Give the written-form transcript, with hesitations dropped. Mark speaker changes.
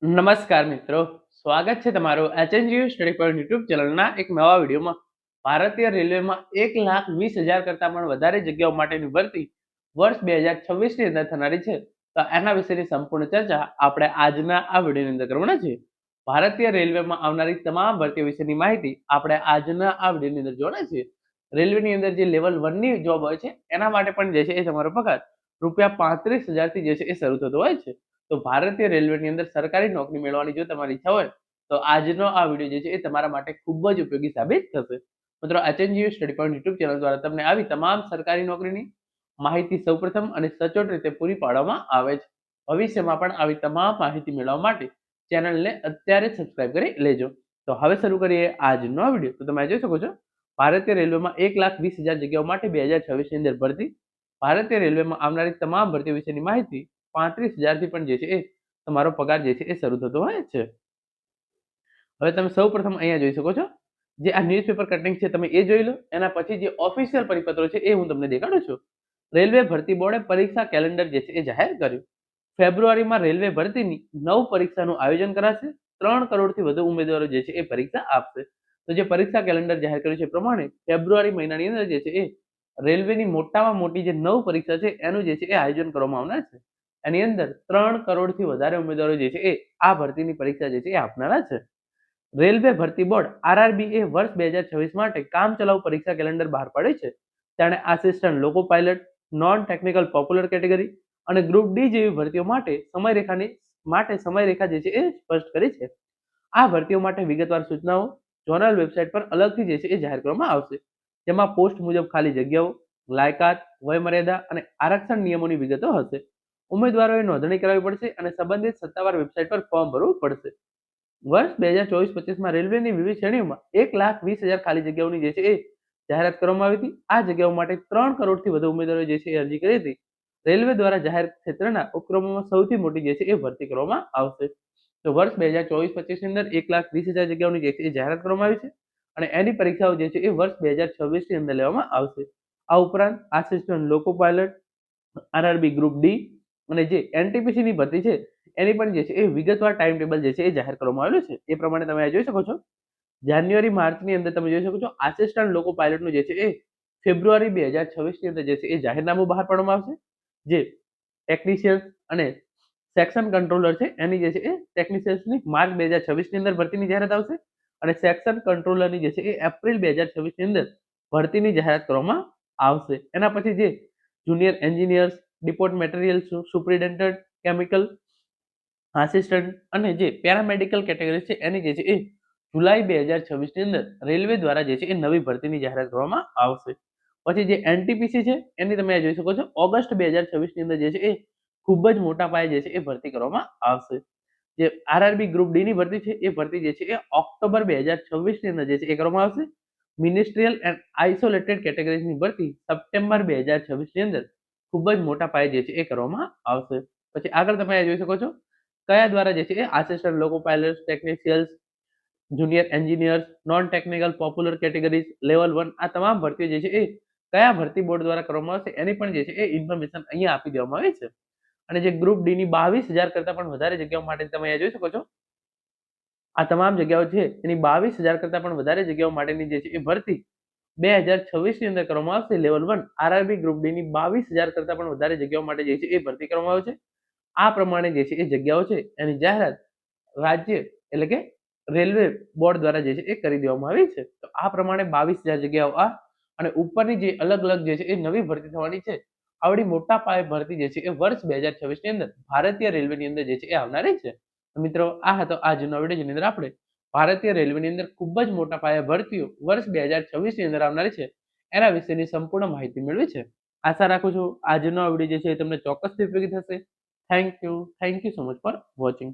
Speaker 1: નમસ્કાર મિત્રો, સ્વાગત છે તમારું એચએનજીયુ સ્ટડી પોઈન્ટ યુટ્યુબ ચેનલના એક નવા વિડીયોમાં. ભારતીય રેલવેમાં 1,20,000 કરતાં પણ વધારે જગ્યાઓ માટેની ભરતી વર્ષ 2026ની અંદર થનારી છે. તો એના વિશેની સંપૂર્ણ ચર્ચા આપણે આજના આ વિડીયોની અંદર કરવાના છે. ભારતીય રેલવેમાં આવનારી તમામ ભરતીઓ વિશેની માહિતી આપણે આજના આ વિડીયોની અંદર જોવાના છે. રેલવેની અંદર જે લેવલ 1ની જોબ હોય છે એના માટે પણ જે છે એ તમારો પગાર ₹35,000 થી જે છે એ શરૂ થતો હોય છે. તો ભારતીય રેલવેની અંદર સરકારી નોકરી મેળવવાની જો તમારી ઈચ્છા હોય તો આજનો આ વિડીયો જે છે એ તમારા માટે ખૂબ જ ઉપયોગી સાબિત થશે. મિત્રો, HNGU study point YouTube channel દ્વારા તમને આવી તમામ સરકારી નોકરીની માહિતી સૌપ્રથમ અને સચોટ રીતે પૂરી પાડવામાં આવે છે. ભવિષ્યમાં પણ આવી તમામ માહિતી મેળવવા માટે ચેનલને અત્યારે જ સબસ્ક્રાઇબ કરી લેજો. તો હવે શરૂ કરીએ આજનો વિડીયો. તો તમે જોઈ શકો છો, ભારતીય રેલવેમાં 1,20,000 જગ્યાઓ માટે 2026ની અંદર ભરતી. ભારતીય રેલવેમાં આવનારી તમામ ભરતી વિશેની માહિતી 35,000 થી પણ જે છે એ તમારો પગાર જે છે એ શરૂ થતો હોય છે. હવે તમે સૌપ્રથમ અહીંયા જોઈ શકો છો, જે આ ન્યૂઝપેપર કટિંગ છે તમે એ જોઈ લો. એના પછી જે ઓફિશિયલ પરિપત્રો છે એ હું તમને દેખાડું છું. રેલવે ભરતી બોર્ડે પરીક્ષા કેલેન્ડર જે છે એ જાહેર કર્યું. ફેબ્રુઆરીમાં રેલવે ભરતીની 9 પરીક્ષાનું આયોજન કરાશે. 3 કરોડથી વધુ ઉમેદવારો જે છે એ પરીક્ષા આપશે. તો જે પરીક્ષા કેલેન્ડર જાહેર કર્યું છે એ પ્રમાણે ફેબ્રુઆરી મહિનાની અંદર જે છે એ રેલવેની મોટામાં મોટી જે 9 પરીક્ષા છે એનું જે છે એ આયોજન કરવામાં આવનાર છે. એની અંદર 3 કરોડથી વધારે ઉમેદવારો જે છે એ આ ભરતીની પરીક્ષા જે છે એ આપનારા છે. રેલવે ભરતી બોર્ડ આરઆરબી એ વર્ષ 2026 માટે કામચલાઉ પરીક્ષા કેલેન્ડર બહાર પાડ્યું છે. તેણે assistant loco pilot, non technical popular category અને ગ્રુપ ડી જેવી ભરતીઓ માટે સમયરેખા જે છે એ સ્પષ્ટ કરી છે. આ ભરતીઓ માટે વિગતવાર સૂચનાઓ ઝોનલ વેબસાઇટ પર અલગથી જે છે એ જાહેર કરવામાં આવશે. જેમાં પોસ્ટ મુજબ ખાલી જગ્યાઓ, લાયકાત, વયમર્યાદા અને આરક્ષણ નિયમોની વિગતો હશે. ઉમેદવારોએ નોંધણી કરાવવી પડશે અને સંબંધિત સત્તાવાર વેબસાઇટ પર ફોર્મ ભરવું પડશે. વર્ષ 2024-25માં રેલવેની વિવિધ શ્રેણીઓમાં 1,20,000 ખાલી જગ્યાઓની જે છે એ જાહેરાત કરવામાં આવી હતી. આ જગ્યાઓ માટે 3 કરોડથી વધુ ઉમેદવારોએ જે છે એ અરજી કરી હતી. રેલવે દ્વારા જાહેર ક્ષેત્રના ઉપક્રમોમાં સૌથી મોટી જે છે એ ભરતી કરવામાં આવશે. તો વર્ષ 2024-25ની અંદર 1,20,000 જગ્યાઓની જે છે એ જાહેરાત કરવામાં આવી છે અને એની પરીક્ષાઓ જે છે એ વર્ષ 2026ની અંદર લેવામાં આવશે. આ ઉપરાંત assistant loco pilot, RRB group D અને જે એનટીપીસી ની ભરતી છે એની પણ જે છે એ વિગતવાર ટાઈમ ટેબલ જે છે એ જાહેર કરવામાં આવેલું છે. એ પ્રમાણે તમે જોઈ શકો છો, જાન્યુઆરી માર્ચની અંદર તમે જોઈ શકો છો આસિસ્ટન્ટ લોકો પાયલટનું જે છે એ ફેબ્રુઆરી 2026ની અંદર જે છે એ જાહેરનામું બહાર પાડવામાં આવશે. જે ટેકનિશિયન્સ અને સેક્શન કંટ્રોલર છે એની જે છે એ ટેકનિશિયન્સની માર્ચ 2026ની અંદર ભરતીની જાહેરાત આવશે અને સેક્શન કંટ્રોલરની જે છે એ એપ્રિલ 2026ની અંદર ભરતીની જાહેરાત કરવામાં આવશે. એના પછી જે junior engineers, deport material superintendent, chemical assistant અને જે પેરામેડિકલ કેટેગરી છે એની જે છે એ જુલાઈ 2026ની અંદર રેલવે દ્વારા જે છે એ નવી ભરતીની જાહેરાત કરવામાં આવશે. પછી જે એનટીપીસી છે એની તમે જોઈ શકો છો ઓગસ્ટ 2026ની અંદર જે છે એ ખૂબ જ મોટા પાયે જે છે એ ભરતી કરવામાં આવશે. જે આરઆરબી ગ્રુપ ડી ની ભરતી છે એ ભરતી જે છે એ ઓક્ટોબર 2026ની અંદર જે છે એ કરવામાં આવશે. મિનિસ્ટ્રીયલ એન્ડ આઇસોલેટેડ કેટેગરીઝની ભરતી સપ્ટેમ્બર 2026ની અંદર ખૂબ જ મોટા પાયે જે છે એ કરવામાં આવશે. પછી આગળ તમે જોઈ શકો છો કયા દ્વારા જે છે એ assistant loco pilot, technicians, junior engineers, non technical popular categories, level 1 આ તમામ ભરતીઓ જે છે એ કયા ભરતી બોર્ડ દ્વારા કરવામાં આવશે એની પણ જે છે એ ઇન્ફોર્મેશન અહીંયા આપી દેવામાં આવી છે. અને જે ગ્રુપ ડી ની 22,000 કરતાં પણ વધારે જગ્યાઓ માટે તમે અહીંયા જોઈ શકો છો, આ તમામ જગ્યાઓ છે એની 22,000 કરતાં પણ વધારે જગ્યાઓ માટેની જે છે એ ભરતી 2026ની અંદર કરવામાં આવશે. લેવલ 1 આરઆરબી ગ્રુપ ડી ની 22,000 કરતાં પણ વધારે જગ્યાઓ માટે જે છે એ ભરતી કરવામાં આવે છે. આ પ્રમાણે જે છે એ જગ્યાઓ છે એની જાહેરાત રાજ્ય એટલે કે રેલવે બોર્ડ દ્વારા જે છે એ કરી દેવામાં આવી છે. તો આ પ્રમાણે 22,000 જગ્યાઓ આ અને ઉપરની જે અલગ અલગ જે છે એ નવી ભરતી થવાની છે. આવડી મોટા પાયે ભરતી જે છે એ વર્ષ 2026ની અંદર ભારતીય રેલવેની અંદર જે છે એ આવનારી છે. તો મિત્રો, આ હતો આજનો વિડીયો જેની અંદર આપણે ભારતીય રેલવેની અંદર ખૂબ જ મોટા પાયે ભરતીઓ વર્ષ 2026ની અંદર આવનારી છે એના વિશેની સંપૂર્ણ માહિતી મેળવી છે. આશા રાખું છું આજનો વિડીયો જે છે એ તમને ચોક્કસથી ઉપયોગી થશે. Thank you so much for watching.